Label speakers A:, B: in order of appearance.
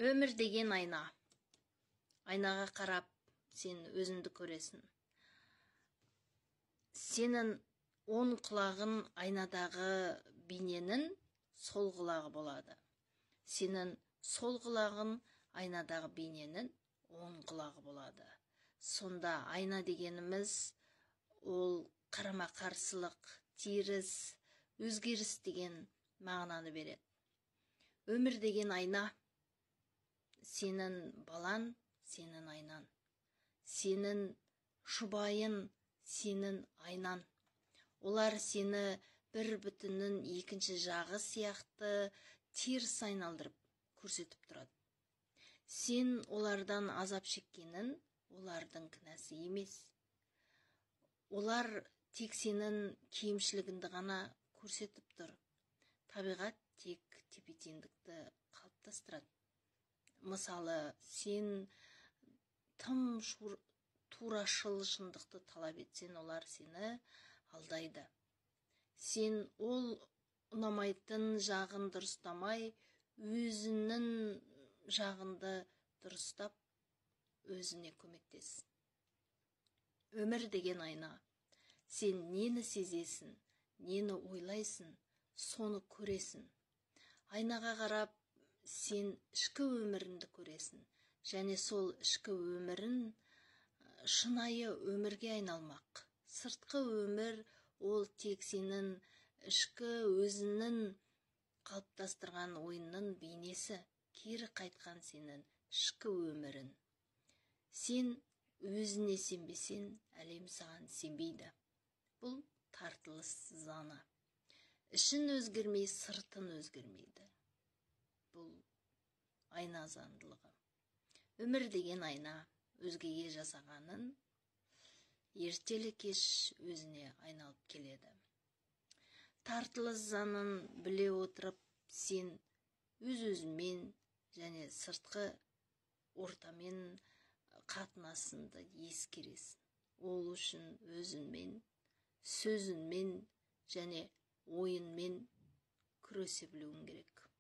A: Өмір деген айна. Айнаға қарап, сен өзіңді көресің. Сенің оң құлағын айнадағы бейненің сол құлағы болады. Сенің сол құлағын айнадағы бейненің оң құлағы болады. Сонда айна дегеніміз ол қарама-қарсылық, теріс, өзгеріс деген мағынаны береді. Өмір деген айна. Сенің балан, сенің айнан. Сенің жұбайын, сенің айнан. Олар сені бір бүтіннің екінші жағы сияқты теріс айналдырып көрсетіп тұрады. Сен олардан азап шеккенін олардың кінәсі емес. Олар тек сенің кемшілігіңді ғана көрсетіп тұр. Табиғат тек тепе-теңдікті қалыптастырады. Мысалы, сен тым турашыл шындықты талап етсен, олар сені алдайды. Сен ол ұнамайтын жағын дұрыстамай, өзінің жағынды дұрыстап, өзіне көмектес. Өмір деген айна. Сен нені сезесің, нені ойлайсың, соны көресің. Айнаға қарап, сен ішкі өміріңді көресің, және сол ішкі өмірің шынайы өмірге айналмақ. Сыртқы өмір ол тек сенің ішкі өзінің қалыптастырған ойының бейнесі, кері қайтқан сенің ішкі өмірің. Сен өзіне сенбесең, әлем саған сенбейді. Бұл тартылыс заңы. Ішін өзгермей, сыртын өзгермейді. Бұл айна заңдылығы. Өмір деген айна, өзгеге жасағанын ертелі кеш өзіне айналып келеді. Тартылыс заңын біле отырып, сен өз-өзімен және сыртқы ортамен қатынасыңды ескересің. Ол үшін өзіңмен, сөзіңмен және ойынмен күресе білуің керек.